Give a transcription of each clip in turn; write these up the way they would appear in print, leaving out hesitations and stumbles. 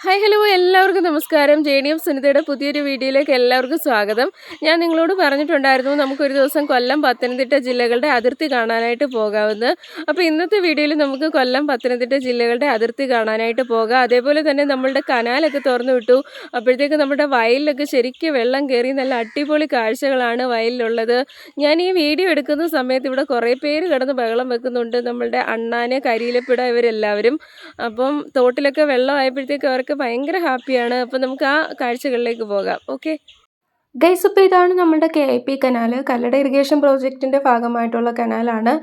Hi hello എല്ലാവർക്കും നമസ്കാരം. ജേണിയം സുനിതയുടെ പുതിയൊരു വീഡിയോയിലേക്ക് എല്ലാവർക്കും സ്വാഗതം. ഞാൻ നിങ്ങളോട് പറഞ്ഞിട്ടുണ്ടായിരുന്നു നമുക്കൊരു ദിവസം കൊല്ലം പത്തനംതിട്ട ജില്ലകളുടെ അതിർത്തി കാണാനായിട്ട് പോകാമെന്ന്. അപ്പോൾ ഇന്നത്തെ വീഡിയോയിൽ നമുക്ക് കൊല്ലം പത്തനംതിട്ട ജില്ലകളുടെ അതിർത്തി കാണാനായിട്ട് പോകാം. അതേപോലെ തന്നെ നമ്മളുടെ കനാലൊക്കെ തുറന്നു വിട്ടു. അപ്പോഴത്തേക്ക് നമ്മുടെ വയലിലൊക്കെ ശരിക്കും വെള്ളം കയറി നല്ല അടിപൊളി കാഴ്ചകളാണ് വയലിലുള്ളത്. ഞാൻ ഈ വീഡിയോ എടുക്കുന്ന സമയത്ത് ഇവിടെ കുറേ പേര് കിടന്ന് ബഹളം വെക്കുന്നുണ്ട്. നമ്മളുടെ അണ്ണാന്, കരിയിലപ്പിട ഇവരെല്ലാവരും. അപ്പം തോട്ടിലൊക്കെ വെള്ളമായപ്പോഴത്തേക്ക് അവർക്ക് ഭയങ്കര ഹാപ്പിയാണ്. അപ്പോൾ നമുക്ക് ആ കാഴ്ചകളിലേക്ക് പോകാം. ഓക്കെ ഗൈസ്, അപ്പോൾ ഇതാണ് നമ്മുടെ KIP കനാൽ, കല്ലട ഇറിഗേഷൻ പ്രോജക്റ്റിൻ്റെ ഭാഗമായിട്ടുള്ള കനാലാണ്.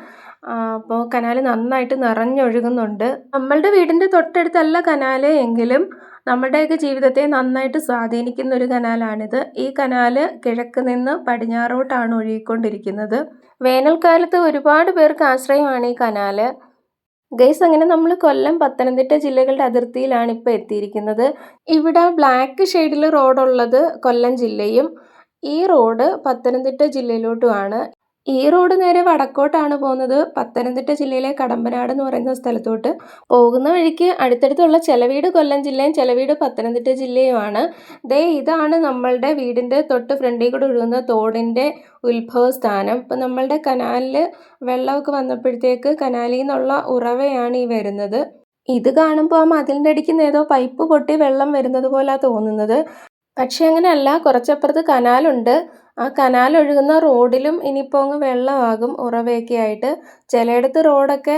അപ്പോൾ കനാൽ നന്നായിട്ട് നിറഞ്ഞൊഴുകുന്നുണ്ട്. നമ്മളുടെ വീടിൻ്റെ തൊട്ടടുത്തല്ല കനാൽ എങ്കിലും നമ്മുടെയൊക്കെ ജീവിതത്തെ നന്നായിട്ട് സ്വാധീനിക്കുന്ന ഒരു കനാലാണിത്. ഈ കനാൽ കിഴക്ക് നിന്ന് പടിഞ്ഞാറോട്ടാണ് ഒഴുകിക്കൊണ്ടിരിക്കുന്നത്. വേനൽക്കാലത്ത് ഒരുപാട് പേർക്ക് ആശ്രയമാണ് ഈ കനാൽ. ഗൈസ്, അങ്ങനെ നമ്മൾ കൊല്ലം പത്തനംതിട്ട ജില്ലകളുടെ അതിർത്തിയിലാണ് ഇപ്പോൾ എത്തിയിരിക്കുന്നത്. ഇവിടെ ബ്ലാക്ക് ഷെയ്ഡിൽ റോഡുള്ളത് കൊല്ലം ജില്ലയും ഈ റോഡ് പത്തനംതിട്ട ജില്ലയിലോട്ടുമാണ്. ഈ റോഡ് നേരെ വടക്കോട്ടാണ് പോകുന്നത്, പത്തനംതിട്ട ജില്ലയിലെ കടമ്പനാട് എന്ന് പറയുന്ന സ്ഥലത്തോട്ട്. പോകുന്ന വഴിക്ക് അടുത്തടുത്തുള്ള ചെലവീട് കൊല്ലം ജില്ലയും ചെലവീട് പത്തനംതിട്ട ജില്ലയുമാണ്. ഇതാണ് നമ്മളുടെ വീടിൻ്റെ തൊട്ട് ഫ്രണ്ടിൽ കൂടെ ഒഴുകുന്ന തോടിൻ്റെ ഉത്ഭവസ്ഥാനം. ഇപ്പം നമ്മളുടെ കനാലിൽ വെള്ളമൊക്കെ വന്നപ്പോഴത്തേക്ക് കനാലിൽ നിന്നുള്ള ഉറവയാണ് ഈ വരുന്നത്. ഇത് കാണുമ്പോൾ ആ മതിലിൻ്റെ അടിക്കുന്ന ഏതോ പൈപ്പ് പൊട്ടി വെള്ളം വരുന്നത് പോലെയാണ് തോന്നുന്നത്. പക്ഷെ അങ്ങനെയല്ല, കുറച്ചപ്പുറത്ത് കനാലുണ്ട്. ആ കനാൽ ഒഴുകുന്ന റോഡിലും ഇനിയിപ്പോൾ അങ്ങ് വെള്ളമാകും ഉറവയൊക്കെ ആയിട്ട്. ചിലയിടത്ത് റോഡൊക്കെ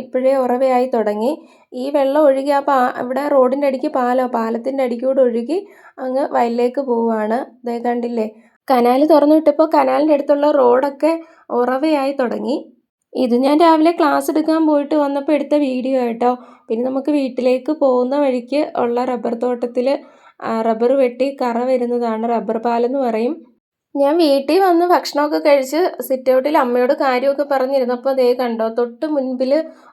ഇപ്പോഴേ ഉറവയായി തുടങ്ങി. ഈ വെള്ളം ഒഴുകി ഇവിടെ റോഡിൻ്റെ അടിക്ക് പാലത്തിൻ്റെ അടിക്കൂടെ ഒഴുകി അങ്ങ് വയലിലേക്ക് പോവുകയാണ്. ദേ കണ്ടില്ലേ, കനാൽ തുറന്നു വിട്ടപ്പോൾ കനാലിൻ്റെ അടുത്തുള്ള റോഡൊക്കെ ഉറവയായി തുടങ്ങി. ഇത് ഞാൻ രാവിലെ ക്ലാസ് എടുക്കാൻ പോയിട്ട് വന്നപ്പോൾ എടുത്ത വീഡിയോ കേട്ടോ. പിന്നെ നമുക്ക് വീട്ടിലേക്ക് പോകുന്ന വഴിക്ക് ഉള്ള റബ്ബർ തോട്ടത്തിൽ റബ്ബർ വെട്ടി കറ വരുന്നതാണ്, റബ്ബർ പാലെന്ന് പറയും. ഞാൻ വീട്ടിൽ വന്ന് ഭക്ഷണമൊക്കെ കഴിച്ച് സിറ്റ് ഔട്ടിൽ അമ്മയോട് കാര്യമൊക്കെ പറഞ്ഞിരുന്നപ്പോൾ ദേ കണ്ടോ, തൊട്ട് മുൻപിൽ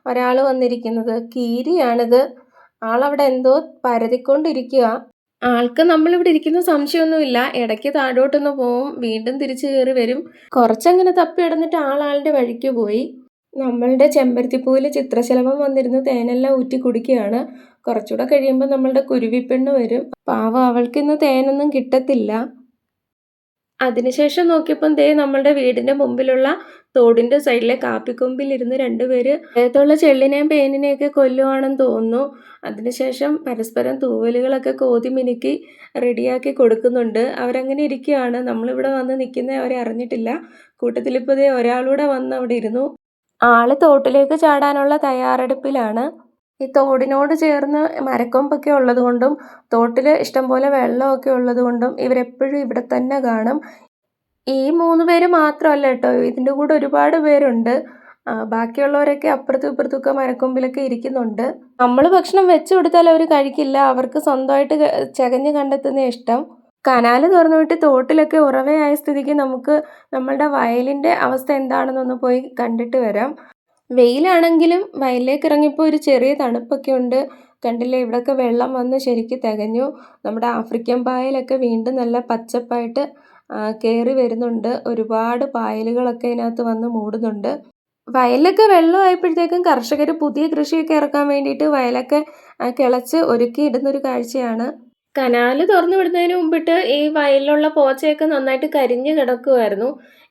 ഒരാൾ വന്നിരിക്കുന്നത്. കീരിയാണിത്. ആളവിടെ എന്തോ പരതിക്കൊണ്ടിരിക്കുക. ആൾക്ക് നമ്മളിവിടെ ഇരിക്കുന്ന സംശയമൊന്നുമില്ല. ഇടയ്ക്ക് താഴോട്ടൊന്ന് പോവും, വീണ്ടും തിരിച്ചു കയറി വരും. കുറച്ചങ്ങനെ തപ്പി ഇടന്നിട്ട് ആളുടെ വഴിക്ക് പോയി. നമ്മളുടെ ചെമ്പരത്തിപ്പൂവിൽ ചിത്രശലഭം വന്നിരുന്ന് തേനെല്ലാം ഊറ്റി കുടിക്കുകയാണ്. കുറച്ചുകൂടെ കഴിയുമ്പോൾ നമ്മളുടെ കുരുവിപ്പെണ്ണ് വരും. പാവം, അവൾക്കിന്ന് തേനൊന്നും കിട്ടത്തില്ല. അതിനുശേഷം നോക്കിയപ്പം നമ്മളുടെ വീടിൻ്റെ മുമ്പിലുള്ള തോടിൻ്റെ സൈഡിലെ കാപ്പിക്കൊമ്പിലിരുന്ന് രണ്ടുപേര് ദേഹത്തുള്ള ചെള്ളിനെയും പേനിനെയൊക്കെ കൊല്ലുവാണെന്ന് തോന്നുന്നു. അതിനുശേഷം പരസ്പരം തൂവലുകളൊക്കെ കോതി മിനുക്കി റെഡിയാക്കി കൊടുക്കുന്നുണ്ട്. അവരങ്ങനെ ഇരിക്കുകയാണ്. നമ്മളിവിടെ വന്ന് നിൽക്കുന്നത് അവരെ അറിഞ്ഞിട്ടില്ല. കൂട്ടത്തിലിപ്പോൾ ഒരാളൂടെ വന്ന് അവിടെ ഇരുന്നു. ആള് തോട്ടിലേക്ക് ചാടാനുള്ള തയ്യാറെടുപ്പിലാണ്. ഈ തോടിനോട് ചേർന്ന് മരക്കൊമ്പൊക്കെ ഉള്ളത് കൊണ്ടും തോട്ടിൽ ഇഷ്ടംപോലെ വെള്ളമൊക്കെ ഉള്ളത് കൊണ്ടും ഇവരെപ്പോഴും ഇവിടെ തന്നെ കാണും. ഈ 3 പേര് മാത്രമല്ല കേട്ടോ, ഇതിൻ്റെ കൂടെ ഒരുപാട് പേരുണ്ട്. ബാക്കിയുള്ളവരൊക്കെ അപ്പുറത്തും ഇപ്പുറത്തുമൊക്കെ മരക്കൊമ്പിലൊക്കെ ഇരിക്കുന്നുണ്ട്. നമ്മൾ ഭക്ഷണം വെച്ച് കൊടുത്താൽ അവർ കഴിക്കില്ല. അവർക്ക് സ്വന്തമായിട്ട് ചകഞ്ഞ് കണ്ടെത്തുന്ന ഇഷ്ടം. കനാൽ തുറന്നു വിട്ട് തോട്ടിലൊക്കെ ഉറവയായ സ്ഥിതിക്ക് നമുക്ക് നമ്മളുടെ വയലിൻ്റെ അവസ്ഥ എന്താണെന്നൊന്ന് പോയി കണ്ടിട്ട് വരാം. വെയിലാണെങ്കിലും വയലിലേക്ക് ഇറങ്ങിയപ്പോൾ ഒരു ചെറിയ തണുപ്പൊക്കെ ഉണ്ട്. കണ്ടില്ലേ, ഇവിടെയൊക്കെ വെള്ളം വന്ന് ശരിക്കും തികഞ്ഞു. നമ്മുടെ ആഫ്രിക്കൻ പായലൊക്കെ വീണ്ടും നല്ല പച്ചപ്പായിട്ട് കയറി വരുന്നുണ്ട്. ഒരുപാട് പായലുകളൊക്കെ ഇതിനകത്ത് വന്ന് മൂടുന്നുണ്ട്. വയലിലൊക്കെ വെള്ളമായപ്പോഴത്തേക്കും കർഷകർ പുതിയ കൃഷിയൊക്കെ ഇറക്കാൻ വേണ്ടിയിട്ട് വയലൊക്കെ കിളച്ച് ഒരുക്കി ഇടുന്നൊരു കാഴ്ചയാണ്. കനാൽ തുറന്നു വിടുന്നതിന് മുമ്പിട്ട് ഈ വയലിലുള്ള പോച്ചയൊക്കെ നന്നായിട്ട് കരിഞ്ഞ് കിടക്കുമായിരുന്നു.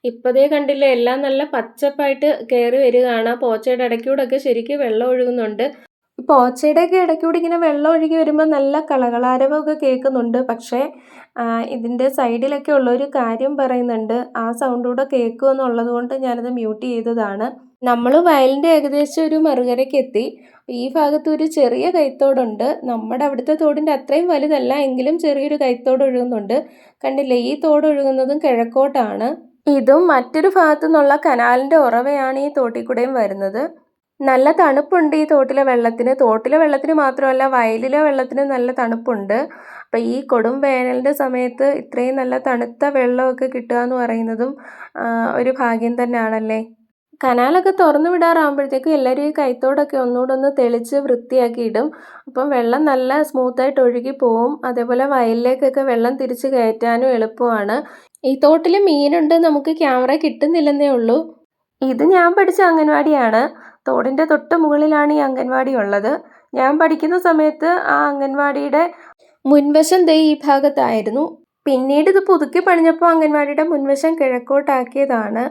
ഇപ്പതേ കണ്ടില്ലേ, എല്ലാം നല്ല പച്ചപ്പായിട്ട് കയറി വരികയാണ്. പോച്ചയുടെ ഇടയ്ക്കൂടെയൊക്കെ ശരിക്കും വെള്ളം ഒഴുകുന്നുണ്ട്. പോച്ചയുടെയൊക്കെ ഇടയ്ക്കൂടെ ഇങ്ങനെ വെള്ളം ഒഴുകി വരുമ്പോൾ നല്ല കളകളാരവമൊക്കെ കേൾക്കുന്നുണ്ട്. പക്ഷേ ഇതിൻ്റെ സൈഡിലൊക്കെ ഉള്ളൊരു കാര്യം പറയുന്നുണ്ട്. ആ സൗണ്ട് കൂടെ കേൾക്കുമെന്നുള്ളത് കൊണ്ട് ഞാനത് മ്യൂട്ട് ചെയ്തതാണ്. നമ്മൾ വയലിൻ്റെ ഏകദേശം ഒരു മറുകരയ്ക്ക് എത്തി. ഈ ഭാഗത്ത് ഒരു ചെറിയ കൈത്തോടുണ്ട്. നമ്മുടെ അവിടുത്തെ തോടിൻ്റെ അത്രയും വലുതല്ല, എങ്കിലും ചെറിയൊരു കൈത്തോട് ഒഴുകുന്നുണ്ട്. കണ്ടില്ലേ, ഈ തോട് ഒഴുകുന്നതും കിഴക്കോട്ടാണ്. ഇതും മറ്റൊരു ഭാഗത്തു നിന്നുള്ള കനാലിൻ്റെ ഉറവയാണ് ഈ തോട്ടിൽ കൂടെയും വരുന്നത്. നല്ല തണുപ്പുണ്ട് ഈ തോട്ടിലെ വെള്ളത്തിന് മാത്രമല്ല വയലിലെ വെള്ളത്തിന് നല്ല തണുപ്പുണ്ട്. അപ്പം ഈ കൊടും വേനലിൻ്റെ സമയത്ത് ഇത്രയും നല്ല തണുത്ത വെള്ളമൊക്കെ കിട്ടുക എന്ന് പറയുന്നതും ഒരു ഭാഗ്യം തന്നെയാണല്ലേ. കനാലൊക്കെ തുറന്നു വിടാറാകുമ്പോഴത്തേക്കും എല്ലാവരും ഈ കൈത്തോടൊക്കെ ഒന്നുകൂടെ ഒന്ന് തെളിച്ച് വൃത്തിയാക്കി ഇടും. അപ്പം വെള്ളം നല്ല സ്മൂത്തായിട്ട് ഒഴുകി പോവും. അതേപോലെ വയലിലേക്കൊക്കെ വെള്ളം തിരിച്ച് കയറ്റാനും എളുപ്പമാണ്. ഈ തോട്ടിൽ മീനുണ്ട്, നമുക്ക് ക്യാമറ കിട്ടുന്നില്ലെന്നേ ഉള്ളൂ. ഇത് ഞാൻ പഠിച്ച അംഗൻവാടിയാണ്. തോടിൻ്റെ തൊട്ട് മുകളിലാണ് ഈ അംഗൻവാടി ഉള്ളത്. ഞാൻ പഠിക്കുന്ന സമയത്ത് ആ അംഗൻവാടിയുടെ മുൻവശം ദേ ഈ ഭാഗത്തായിരുന്നു. പിന്നീട് ഇത് പുതുക്കി പണിഞ്ഞപ്പോൾ അംഗൻവാടിയുടെ മുൻവശം കിഴക്കോട്ടാക്കിയതാണ്.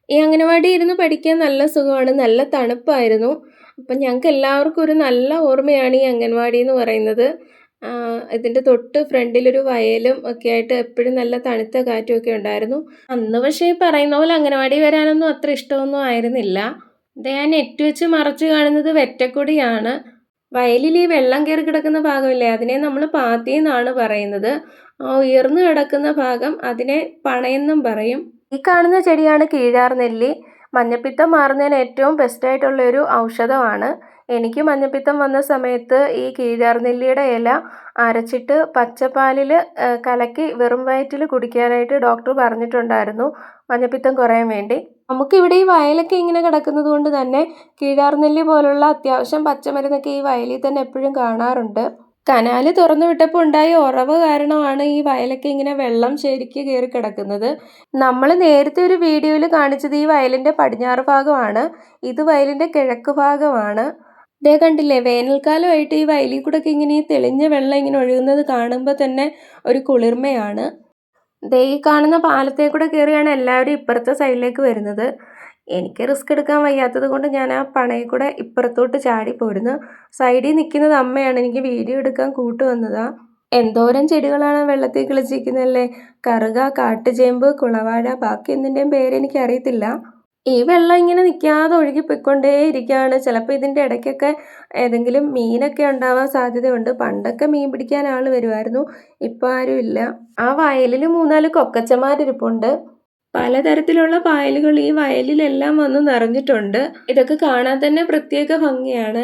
ഈ അംഗനവാടി ഇരുന്ന് പഠിക്കാൻ നല്ല സുഖമാണ്, നല്ല തണുപ്പായിരുന്നു. അപ്പം ഞങ്ങൾക്ക് എല്ലാവർക്കും ഒരു നല്ല ഓർമ്മയാണ് ഈ അംഗൻവാടി എന്ന് പറയുന്നത്. ഇതിൻ്റെ തൊട്ട് ഫ്രണ്ടിലൊരു വയലും ഒക്കെ ആയിട്ട് എപ്പോഴും നല്ല തണുത്ത കാറ്റും ഒക്കെ ഉണ്ടായിരുന്നു. അന്ന് പക്ഷേ ഈ പറയുന്ന പോലെ അംഗനവാടി വരാനൊന്നും അത്ര ഇഷ്ടമൊന്നും ആയിരുന്നില്ല. ഇത് ഞാൻ നെറ്റ് വെച്ച് മറച്ച് കാണുന്നത് വെറ്റക്കൊടിയാണ്. വയലിൽ ഈ വെള്ളം കയറി കിടക്കുന്ന ഭാഗമില്ലേ, അതിനെ നമ്മൾ പാത്തി എന്നാണ് പറയുന്നത്. ഉയർന്നു കിടക്കുന്ന ഭാഗം അതിനെ പണയെന്നും പറയും. ഈ കാണുന്ന ചെടിയാണ് കീഴാർനെല്ലി. മഞ്ഞപ്പിത്തം മാറുന്നതിന് ഏറ്റവും ബെസ്റ്റായിട്ടുള്ള ഒരു ഔഷധമാണ്. എനിക്ക് മഞ്ഞപ്പിത്തം വന്ന സമയത്ത് ഈ കീഴാർനെല്ലിയുടെ ഇല അരച്ചിട്ട് പച്ചപ്പാലിൽ കലക്കി വെറും വയറ്റിൽ കുടിക്കാനായിട്ട് ഡോക്ടർ പറഞ്ഞിട്ടുണ്ടായിരുന്നു, മഞ്ഞപ്പിത്തം കുറയാൻ വേണ്ടി. നമുക്കിവിടെ ഈ വയലൊക്കെ ഇങ്ങനെ കിടക്കുന്നത് കൊണ്ട് തന്നെ കീഴാർനെല്ലി പോലുള്ള അത്യാവശ്യം പച്ചമരുന്നൊക്കെ ഈ വയലിൽ തന്നെ എപ്പോഴും കാണാറുണ്ട്. കനാല് തുറന്നു വിട്ടപ്പോൾ ഉണ്ടായ ഉറവ് കാരണമാണ് ഈ വയലൊക്കെ ഇങ്ങനെ വെള്ളം ശരിക്ക് കയറി കിടക്കുന്നത്. നമ്മൾ നേരത്തെ ഒരു വീഡിയോയിൽ കാണിച്ചത് ഈ വയലിൻ്റെ പടിഞ്ഞാറ് ഭാഗമാണ്, ഇത് വയലിൻ്റെ കിഴക്ക് ഭാഗമാണ്. ഇതേ കണ്ടില്ലേ, വേനൽക്കാലമായിട്ട് ഈ വയലിൽ കൂടെ ഒക്കെ ഇങ്ങനെ തെളിഞ്ഞ വെള്ളം ഇങ്ങനെ ഒഴുകുന്നത് കാണുമ്പോൾ തന്നെ ഒരു കുളിർമയാണ്. ദേ ഈ കാണുന്ന പാലത്തെ കൂടെ കയറിയാണ് എല്ലാവരും ഇപ്പുറത്തെ സൈഡിലേക്ക് വരുന്നത്. എനിക്ക് റിസ്ക് എടുക്കാൻ വയ്യാത്തത് കൊണ്ട് ഞാൻ ആ പണയിൽ കൂടെ ഇപ്പുറത്തോട്ട് ചാടി പോരുന്നു. സൈഡിൽ നിൽക്കുന്നത് അമ്മയാണ്, എനിക്ക് വീഡിയോ എടുക്കാൻ കൂട്ടുവന്നതാ. എന്തോരം ചെടികളാണ് വെള്ളത്തിൽ കിളിച്ചിരിക്കുന്നതല്ലേ. കറുക, കാട്ടുചേമ്പ്, കുളവാഴ, ബാക്കി എന്തിൻ്റെയും പേരെനിക്ക് അറിയത്തില്ല. ഈ വെള്ളം ഇങ്ങനെ നിൽക്കാതെ ഒഴുകി പോയിക്കൊണ്ടേ ഇരിക്കുകയാണ്. ചിലപ്പോൾ ഇതിൻ്റെ ഇടയ്ക്കൊക്കെ ഏതെങ്കിലും മീനൊക്കെ ഉണ്ടാവാൻ സാധ്യതയുണ്ട്. പണ്ടൊക്കെ മീൻ പിടിക്കാൻ ആൾ വരുമായിരുന്നു, ഇപ്പോൾ ആരും ഇല്ല. ആ വയലിൽ 3-4 കൊക്കച്ചന്മാരിരിപ്പുണ്ട്. പലതരത്തിലുള്ള പായലുകൾ ഈ വയലിലെല്ലാം വന്ന് നിറഞ്ഞിട്ടുണ്ട്. ഇതൊക്കെ കാണാൻ തന്നെ പ്രത്യേക ഭംഗിയാണ്.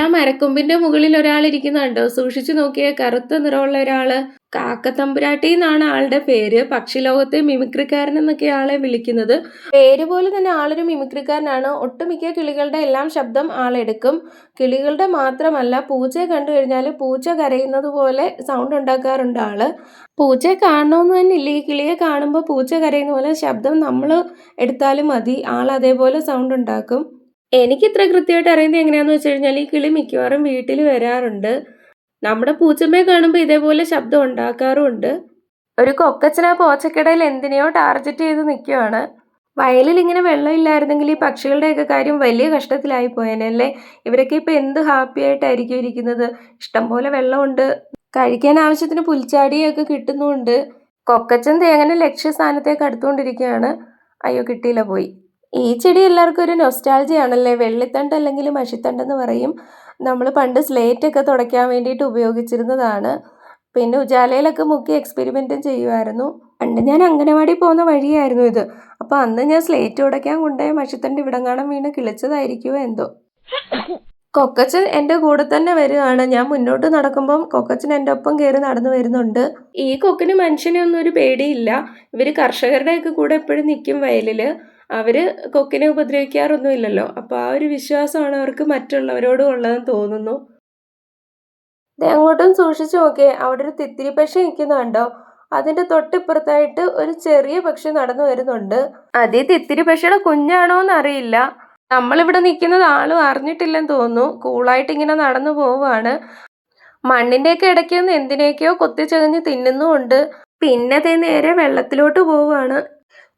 ആ മരക്കൊമ്പിന്റെ മുകളിൽ ഒരാൾ ഇരിക്കുന്നുണ്ടോ, സൂക്ഷിച്ചു നോക്കിയ കറുത്ത നിറമുള്ള ഒരാള്. കാക്കത്തമ്പുരാട്ടി എന്നാണ് ആളുടെ പേര്. പക്ഷിലോകത്തെ മിമിക്രിക്കാരൻ എന്നൊക്കെ ആളെ വിളിക്കുന്നത്. പേര് പോലെ തന്നെ ആളൊരു മിമിക്രിക്കാരനാണ്. ഒട്ടുമിക്ക കിളികളുടെ എല്ലാം ശബ്ദം ആളെടുക്കും. കിളികളുടെ മാത്രമല്ല, പൂച്ചയെ കണ്ടു കഴിഞ്ഞാൽ പൂച്ച കരയുന്നത് പോലെ സൗണ്ട് ഉണ്ടാക്കാറുണ്ട് ആള്. പൂച്ചയെ കാണണമെന്ന് തന്നെ ഇല്ല, ഈ കിളിയെ കാണുമ്പോൾ പൂച്ച കരയുന്ന പോലെ ശബ്ദം നമ്മൾ എടുത്താലും മതി, ആൾ അതേപോലെ സൗണ്ട് ഉണ്ടാക്കും. എനിക്കിത്ര കൃത്യമായിട്ട് അറിയുന്നത് എങ്ങനെയാണെന്ന് വെച്ച് കഴിഞ്ഞാൽ, ഈ കിളി മിക്കവാറും വീട്ടിൽ വരാറുണ്ട്. നമ്മുടെ പൂച്ചമ്മയെ കാണുമ്പോൾ ഇതേപോലെ ശബ്ദം ഉണ്ടാക്കാറുമുണ്ട്. ഒരു കൊക്കച്ചൻ ആ പോച്ചക്കിടയിൽ എന്തിനെയോ ടാർഗറ്റ് ചെയ്ത് നിൽക്കുകയാണ്. വയലിൽ ഇങ്ങനെ വെള്ളമില്ലായിരുന്നെങ്കിൽ ഈ പക്ഷികളുടെയൊക്കെ കാര്യം വലിയ കഷ്ടത്തിലായി പോയേനല്ലേ. ഇവരൊക്കെ ഇപ്പം എന്ത് ഹാപ്പി ആയിട്ടായിരിക്കും ഇരിക്കുന്നത്. ഇഷ്ടംപോലെ വെള്ളമുണ്ട്, കഴിക്കാൻ ആവശ്യത്തിന് പുൽച്ചാടിയൊക്കെ കിട്ടുന്നുണ്ട്. കൊക്കച്ചൻ തേങ്ങനെ ലക്ഷ്യസ്ഥാനത്തേക്ക് അടുത്തുകൊണ്ടിരിക്കുകയാണ്. അയ്യോ, കിട്ടിയില്ല, പോയി. ഈ ചെടി എല്ലാവർക്കും ഒരു നൊസ്റ്റാൾജിയാണല്ലേ. വെള്ളിത്തണ്ട് അല്ലെങ്കിൽ മഷിത്തണ്ടെന്ന് പറയും. നമ്മൾ പണ്ട് സ്ലേറ്റൊക്കെ തുടയ്ക്കാൻ വേണ്ടിയിട്ട് ഉപയോഗിച്ചിരുന്നതാണ്. പിന്നെ ഉജാലയിലൊക്കെ മുക്കി എക്സ്പെരിമെൻറ്റും ചെയ്യുമായിരുന്നു. പണ്ട് ഞാൻ അംഗനവാടി പോകുന്ന വഴിയായിരുന്നു ഇത്. അപ്പോൾ അന്ന് ഞാൻ സ്ലേറ്റ് ഉടയ്ക്കാൻ കൊണ്ടുപോയ മഷിത്തണ്ട് ഇവിടങ്ങാണം വീണ് കിളിച്ചതായിരിക്കുമോ എന്തോ. കൊക്കച്ചൻ എൻ്റെ കൂടെ തന്നെ വരികയാണ്. ഞാൻ മുന്നോട്ട് നടക്കുമ്പം കൊക്കച്ചൻ എൻ്റെ ഒപ്പം കയറി നടന്നു വരുന്നുണ്ട്. ഈ കൊക്കിന് മനുഷ്യനെ ഒന്നും ഒരു പേടിയില്ല. ഇവർ കർഷകരുടെയൊക്കെ കൂടെ എപ്പോഴും നിൽക്കും വയലിൽ. അവർ കൊക്കിനെ ഉപദ്രവിക്കാറൊന്നുമില്ലല്ലോ. അപ്പോൾ ആ ഒരു വിശ്വാസമാണ് അവർക്ക് മറ്റുള്ളവരോടും ഉള്ളതെന്ന് തോന്നുന്നു. അങ്ങോട്ടും സൂക്ഷിച്ചു നോക്കിയേ, അവിടെ ഒരു തിത്തിരി പക്ഷി നിൽക്കുന്നുണ്ടോ. അതിൻ്റെ തൊട്ടിപ്പുറത്തായിട്ട് ഒരു ചെറിയ പക്ഷി നടന്നു വരുന്നുണ്ട്. അത് ഈ തിത്തിരി പക്ഷിയുടെ കുഞ്ഞാണോ എന്നറിയില്ല. നമ്മളിവിടെ നിൽക്കുന്നത് ആളും അറിഞ്ഞിട്ടില്ലെന്ന് തോന്നുന്നു. കൂളായിട്ട് ഇങ്ങനെ നടന്നു പോവുകയാണ്. മണ്ണിൻ്റെയൊക്കെ ഇടയ്ക്ക് നിന്ന് എന്തിനേക്കോ കൊത്തിച്ചകഞ്ഞ് തിന്നുന്നുമുണ്ട്. പിന്നെ നേരെ വെള്ളത്തിലോട്ട് പോവുകയാണ്.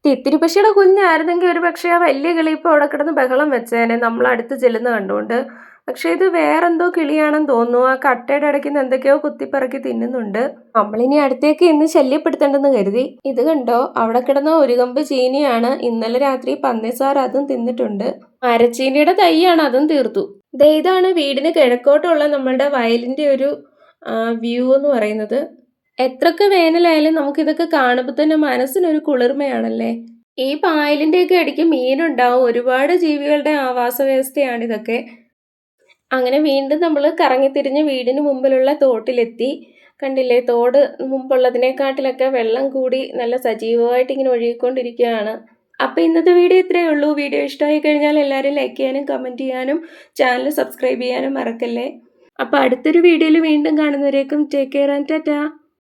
തിത്തിരി പക്ഷിയുടെ കുഞ്ഞായിരുന്നെങ്കിൽ ഒരു പക്ഷേ ആ വലിയ കിളി ഇപ്പോൾ അവിടെ കിടന്ന് ബഹളം വെച്ചേനെ, നമ്മളടുത്ത് ചെല്ലുന്ന കണ്ടുകൊണ്ട്. പക്ഷെ ഇത് വേറെന്തോ കിളിയാണെന്ന് തോന്നുന്നു. ആ കട്ടയുടെ ഇടയ്ക്ക് നിന്ന് എന്തൊക്കെയോ കുത്തിപ്പറക്കി തിന്നുന്നുണ്ട്. നമ്മളിനി അടുത്തേക്ക് ഇന്ന് ശല്യപ്പെടുത്തേണ്ടെന്ന് കരുതി. ഇത് കണ്ടോ, അവിടെ കിടന്ന ഒരു കമ്പ് ചീനിയാണ്. ഇന്നലെ രാത്രി പന്നിസാർ അതും തിന്നിട്ടുണ്ട്. മരച്ചീനിയുടെ തൈയാണ്, അതും തീർത്തു. ഇതാണ് വീടിന് കിഴക്കോട്ടുള്ള നമ്മളുടെ വയലിൻ്റെ ഒരു വ്യൂ എന്ന് പറയുന്നത്. എത്രയൊക്കെ വേനലായാലും നമുക്കിതൊക്കെ കാണുമ്പോൾ തന്നെ മനസ്സിനൊരു കുളിർമയാണല്ലേ. ഈ പായലിൻ്റെയൊക്കെ ഇടയ്ക്ക് മീനുണ്ടാവും. ഒരുപാട് ജീവികളുടെ ആവാസ വ്യവസ്ഥയാണിതൊക്കെ. അങ്ങനെ വീണ്ടും നമ്മൾ കറങ്ങിത്തിരിഞ്ഞ് വീടിന് മുമ്പിലുള്ള തോട്ടിലെത്തി. കണ്ടില്ലേ, തോട് മുമ്പുള്ളതിനെക്കാട്ടിലൊക്കെ വെള്ളം കൂടി നല്ല സജീവമായിട്ട് ഇങ്ങനെ ഒഴുകിക്കൊണ്ടിരിക്കുകയാണ്. അപ്പോൾ ഇന്നത്തെ വീഡിയോ ഇത്രയേ ഉള്ളൂ. വീഡിയോ ഇഷ്ടമായി കഴിഞ്ഞാൽ എല്ലാവരും ലൈക്ക് ചെയ്യാനും കമൻറ്റ് ചെയ്യാനും ചാനൽ സബ്സ്ക്രൈബ് ചെയ്യാനും മറക്കല്ലേ. അപ്പോൾ അടുത്തൊരു വീഡിയോയിൽ വീണ്ടും കാണുന്നവരേക്കും ടേക്ക് കെയർ ആൻഡ് ടാറ്റാ.